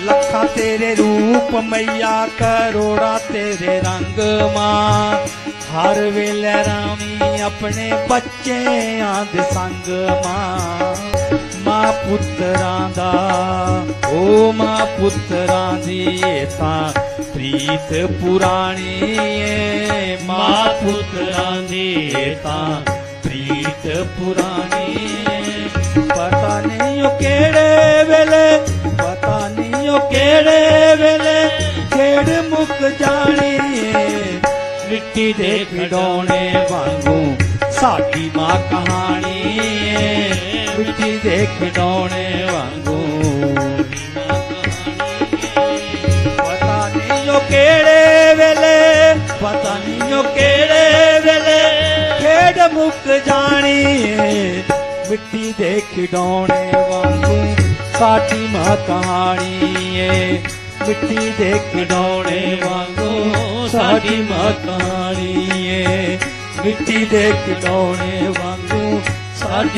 लखा तेरे रूप मैया करोड़ा तेरे रंग मां हर वेले रामी अपने बच्चे आंद संग मां पुत्रां दा ओ मां पुत्रां दी तां प्रीत पुरानी मां पुत्रां दी तां प्रीत पुरानी पता नहीं केड़े वेले पता नहीं केड़े वेले खेड़ मुक जानी मिट्टी दे खिडौने वांगू साडी मां कहानी मिट्टी दे खिडौने वांगू पता नहीं केड़े वेले पता नहीं केड़े वेले खेड़ मुक जानी मिट्टी दे खिडौने वांगू साडी मां कहानी मिट्टी दे खिडौने वांगू साडी मां कहानी मिट्टी दे खिडौने वांगू साडी